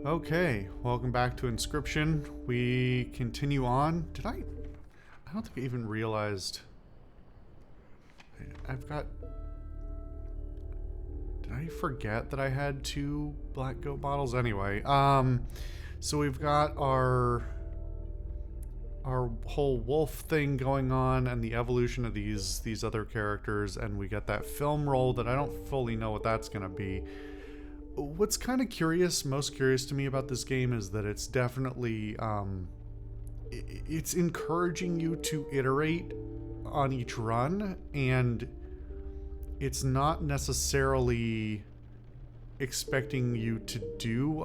Okay, welcome back to Inscryption. We continue on. I don't think I even realized. I've got... Did I forget that I had 2 black goat bottles? Anyway, so we've got our whole wolf thing going on and the evolution of these other characters, and we got that film roll that I don't fully know what that's gonna be. What's kind of most curious to me about this game is that it's definitely, it's encouraging you to iterate on each run, and it's not necessarily expecting you to do,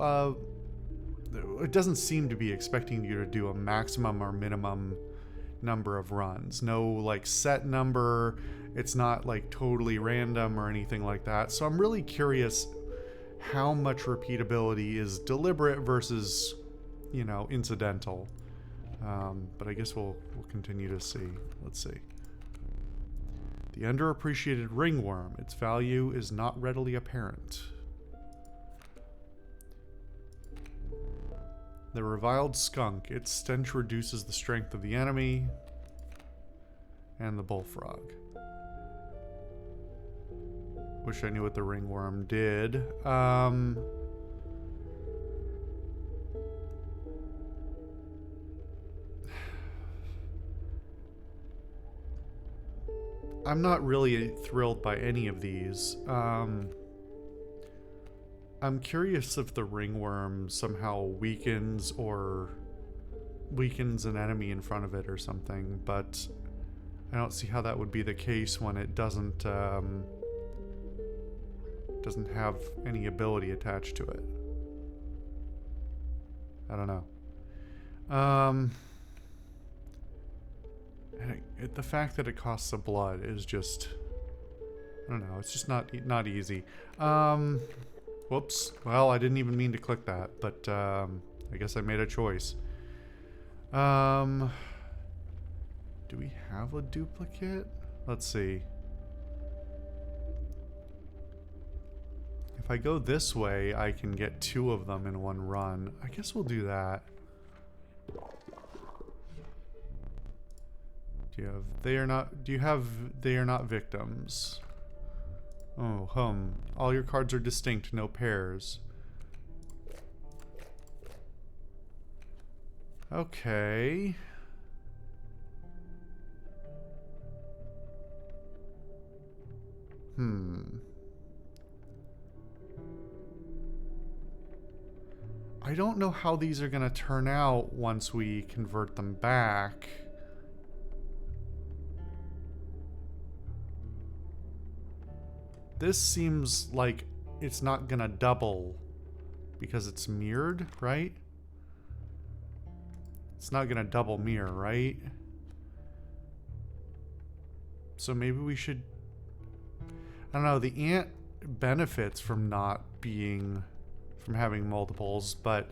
it doesn't seem to be expecting you to do a maximum or minimum number of runs. No, like, set number. It's not, like, totally random or anything like that. So I'm really curious how much repeatability is deliberate versus, you know, incidental. But I guess we'll continue to see. Let's see. The underappreciated ringworm. Its value is not readily apparent. The reviled skunk. Its stench reduces the strength of the enemy. And the bullfrog. Wish I knew what the ringworm did. I'm not really thrilled by any of these. I'm curious if the ringworm somehow weakens an enemy in front of it or something, but I don't see how that would be the case when it doesn't have any ability attached to it. I don't know. The fact that it costs a blood is just, I don't know, it's just not easy. Whoops. Well, I didn't even mean to click that, but I guess I made a choice. Do we have a duplicate? Let's see. If I go this way, I can get 2 of them in one run. I guess we'll do that. Do you have they are not victims? Oh, all your cards are distinct, no pairs. Okay. I don't know how these are gonna turn out once we convert them back. This seems like it's not gonna double because it's mirrored, right? It's not gonna double mirror, right? So maybe we should... I don't know, the ant benefits from having multiples, but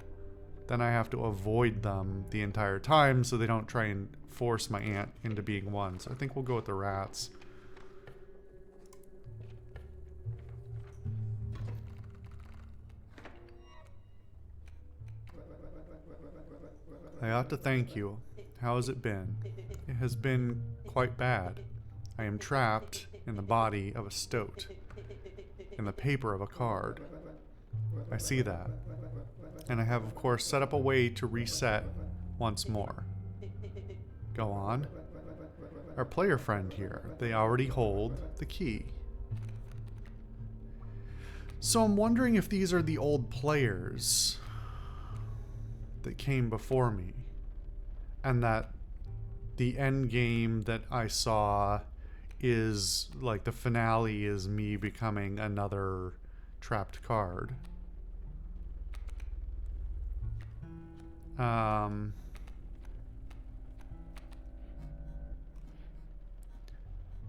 then I have to avoid them the entire time so they don't try and force my ant into being one. So I think we'll go with the rats. I ought to thank you. How has it been? It has been quite bad. I am trapped in the body of a stoat, in the paper of a card. I see that. And I have, of course, set up a way to reset once more. Go on. Our player friend here. They already hold the key. So I'm wondering if these are the old players that came before me, and that the end game that I saw is like the finale is me becoming another trapped card.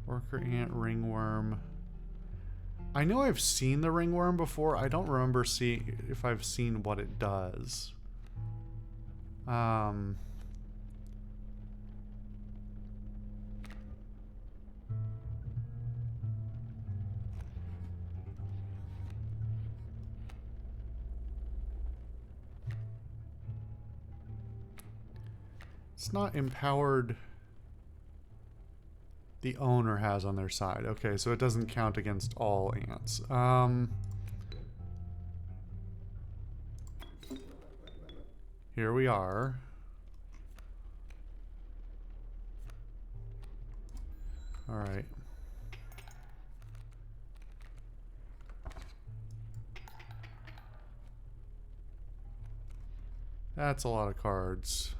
Worker ant ringworm. I know I've seen the ringworm before. I don't remember seeing if I've seen what it does. It's not empowered. The owner has on their side. Okay, so it doesn't count against all ants. Here we are. All right. That's a lot of cards.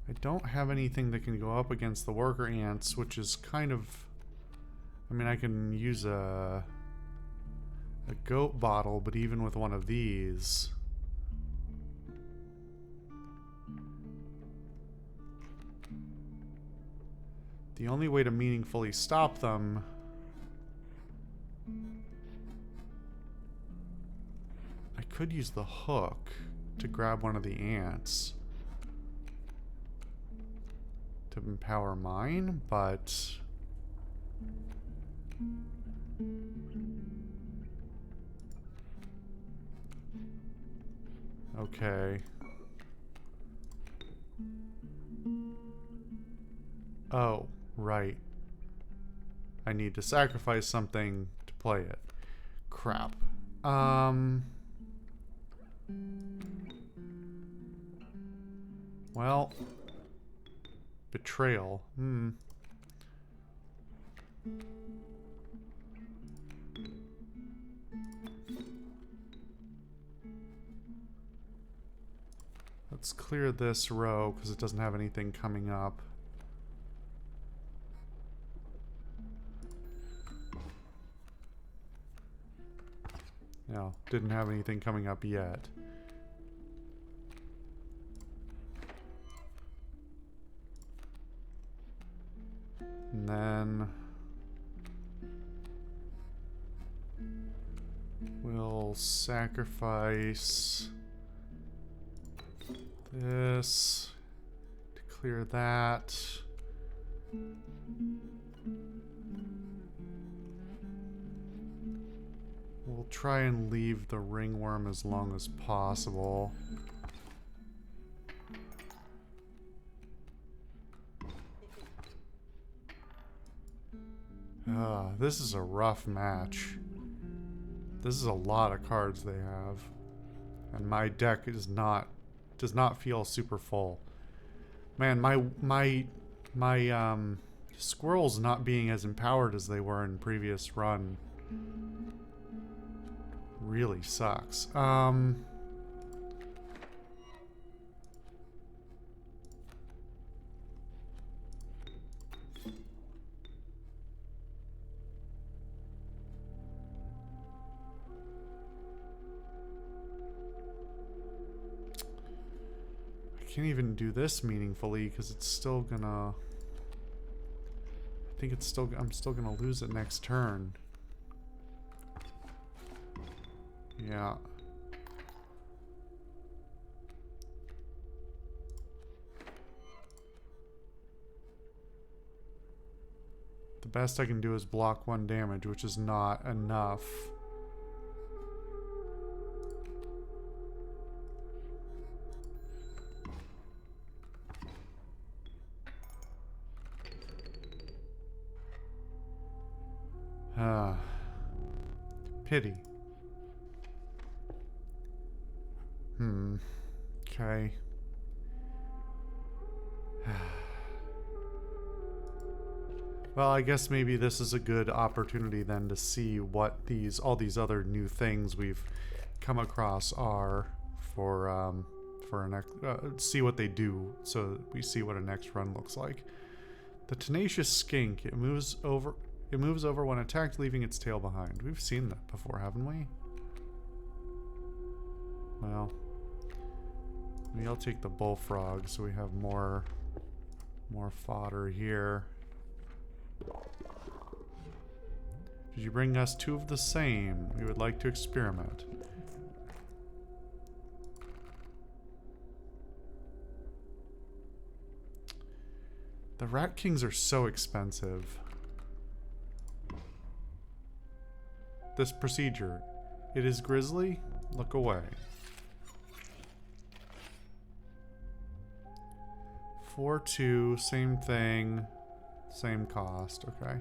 I don't have anything that can go up against the worker ants, which is kind of... I mean, I can use a goat bottle, but even with one of these... The only way to meaningfully stop them... I could use the hook to grab one of the ants to empower mine, but... Okay. Oh, right. I need to sacrifice something to play it. Crap. Well... Betrayal. Let's clear this row because it doesn't have anything coming up. No, didn't have anything coming up yet. And then we'll sacrifice this to clear that. We'll try and leave the ringworm as long as possible. This is a rough match. This is a lot of cards they have. And my deck does not feel super full. Man, my squirrels not being as empowered as they were in previous run really sucks. Can't even do this meaningfully because it's still gonna... I think it's still... I'm still gonna lose it next turn. Yeah. The best I can do is block 1 damage, which is not enough. Pity. Okay. Well, I guess maybe this is a good opportunity then to see what all these other new things we've come across are for a next see what they do, so we see what a next run looks like. The tenacious skink. It moves over when attacked, leaving its tail behind. We've seen that before, haven't we? Well, maybe I'll take the bullfrog so we have more fodder here. Did you bring us 2 of the same? We would like to experiment. The Rat Kings are so expensive. This procedure. It is grisly. Look away. 4-2, same thing. Same cost, okay.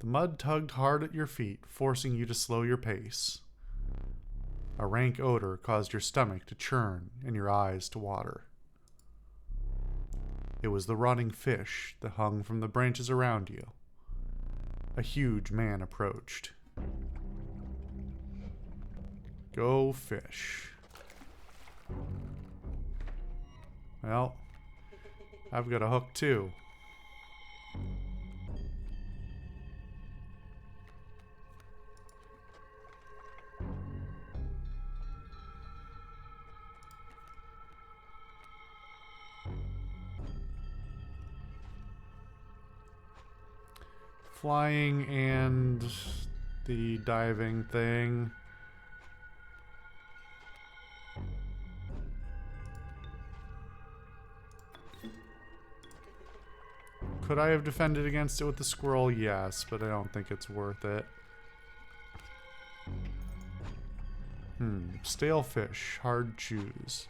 The mud tugged hard at your feet, forcing you to slow your pace. A rank odor caused your stomach to churn and your eyes to water. It was the rotting fish that hung from the branches around you. A huge man approached. Go fish. Well, I've got a hook too. Flying and the diving thing. Could I have defended against it with the squirrel? Yes, but I don't think it's worth it. Stale fish, hard chews.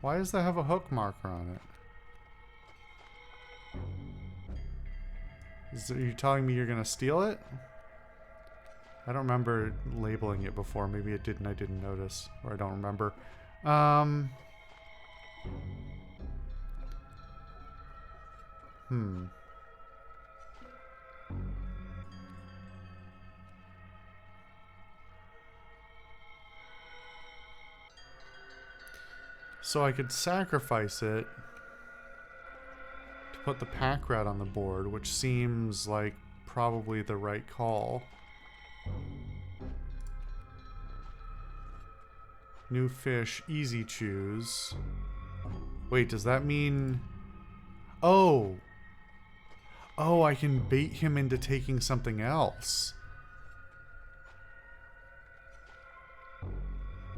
Why does that have a hook marker on it? Are you telling me you're gonna steal it? I don't remember labeling it before. Maybe it didn't. I didn't notice, or I don't remember. So I could sacrifice it to put the pack rat on the board, which seems like probably the right call. New fish, easy choose. Wait, does that mean... Oh! Oh, I can bait him into taking something else.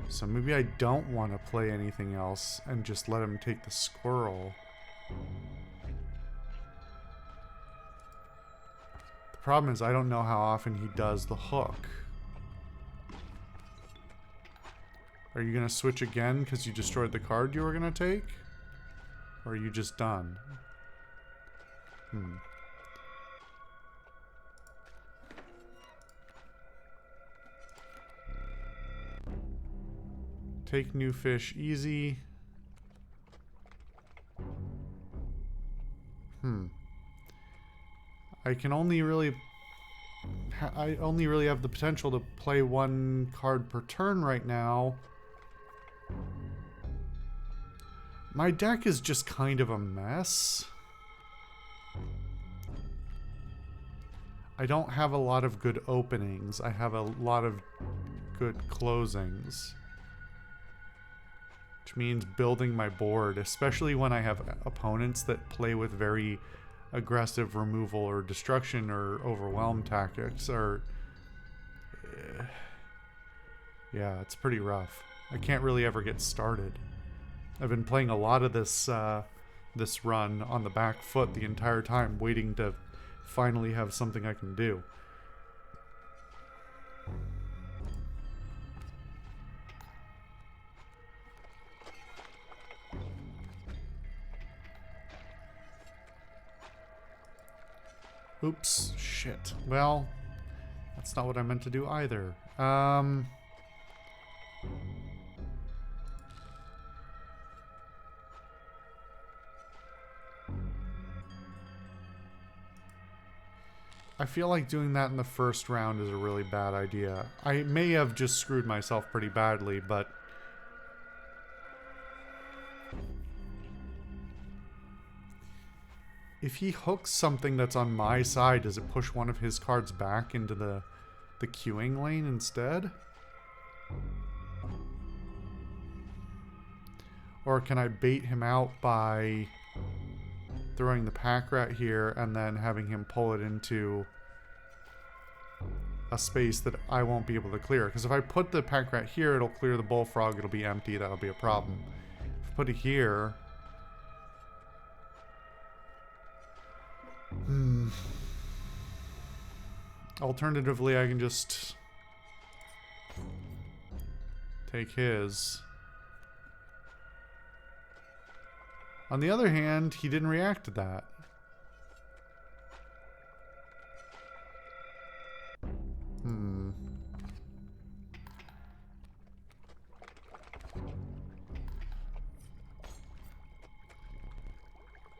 So maybe I don't want to play anything else and just let him take the squirrel. The problem is I don't know how often he does the hook. Are you going to switch again because you destroyed the card you were going to take? Or are you just done? Take new fish easy. I can only really... I only really have the potential to play one card per turn right now. My deck is just kind of a mess. I don't have a lot of good openings. I have a lot of good closings. Which means building my board, especially when I have opponents that play with very aggressive removal or destruction or overwhelm tactics, or... yeah, it's pretty rough. I can't really ever get started. I've been playing a lot of this this run on the back foot the entire time, waiting to finally have something I can do. Oops, shit. Well, that's not what I meant to do either. I feel like doing that in the first round is a really bad idea. I may have just screwed myself pretty badly, but... if he hooks something that's on my side, does it push one of his cards back into the queuing lane instead? Or can I bait him out by throwing the pack rat here and then having him pull it into a space that I won't be able to clear? Because if I put the pack rat here, it'll clear the bullfrog, it'll be empty, that'll be a problem. If I put it here... Alternatively, I can just take his. On the other hand, he didn't react to that.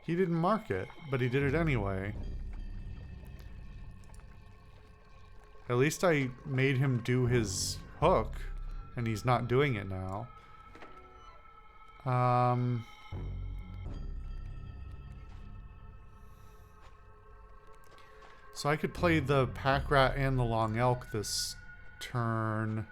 He didn't mark it, but he did it anyway. At least I made him do his hook, and he's not doing it now. So I could play the pack rat and the long elk this turn.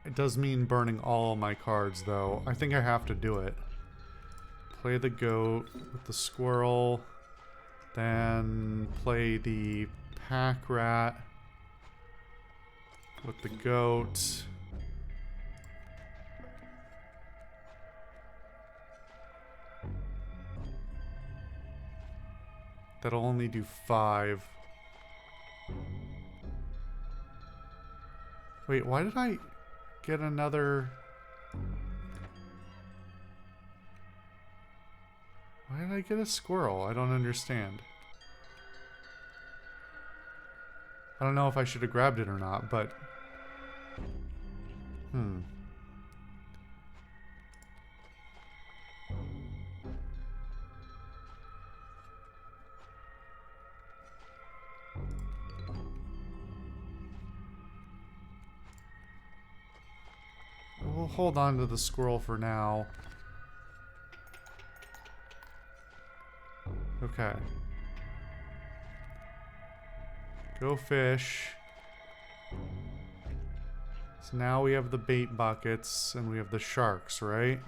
It does mean burning all my cards, though. I think I have to do it. Play the goat with the squirrel. Then play the pack rat with the goat. That'll only do 5. Wait, why did I get another... Why did I get a squirrel? I don't understand. I don't know if I should have grabbed it or not, but... We'll hold on to the squirrel for now. Okay. Go fish. So now we have the bait buckets and we have the sharks, right?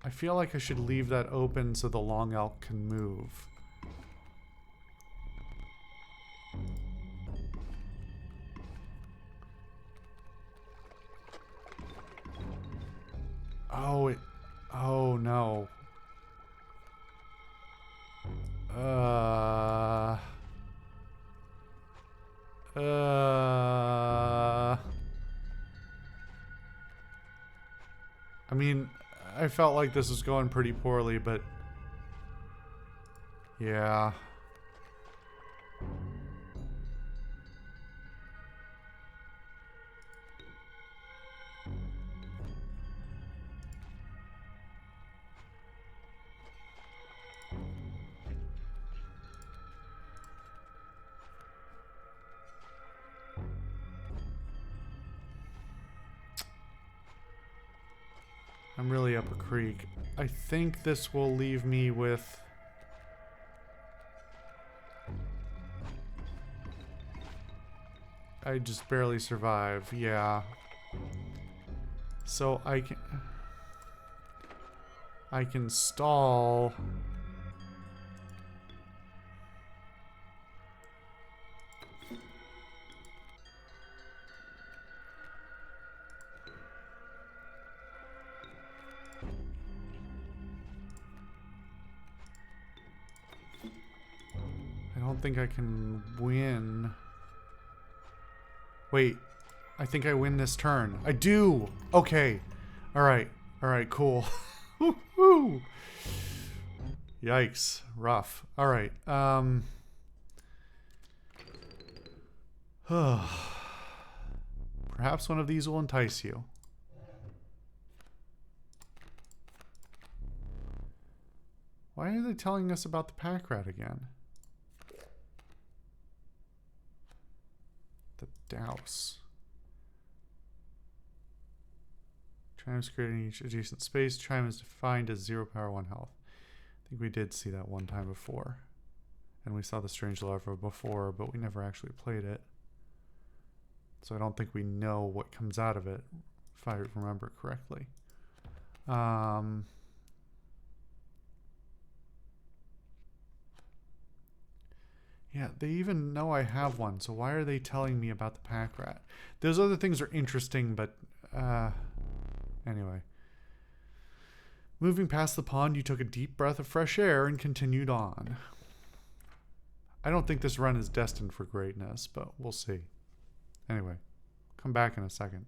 I feel like I should leave that open so the long elk can move. Oh, oh no. I mean, I felt like this was going pretty poorly, but yeah. I'm really up a creek. I think this will leave me with... I just barely survive, yeah. So I can stall... I don't think I can win. Wait, I think I win this turn. I do! Okay. Alright. Alright, cool. Woo-hoo! Yikes. Rough. Alright. Perhaps one of these will entice you. Why are they telling us about the pack rat again? The douse. Chime is created in each adjacent space. Chime is defined as 0 power, 1 health. I think we did see that one time before. And we saw the strange larva before, but we never actually played it. So I don't think we know what comes out of it, if I remember correctly. Yeah, they even know I have one, so why are they telling me about the pack rat? Those other things are interesting, but anyway. Moving past the pond, you took a deep breath of fresh air and continued on. I don't think this run is destined for greatness, but we'll see. Anyway, come back in a second.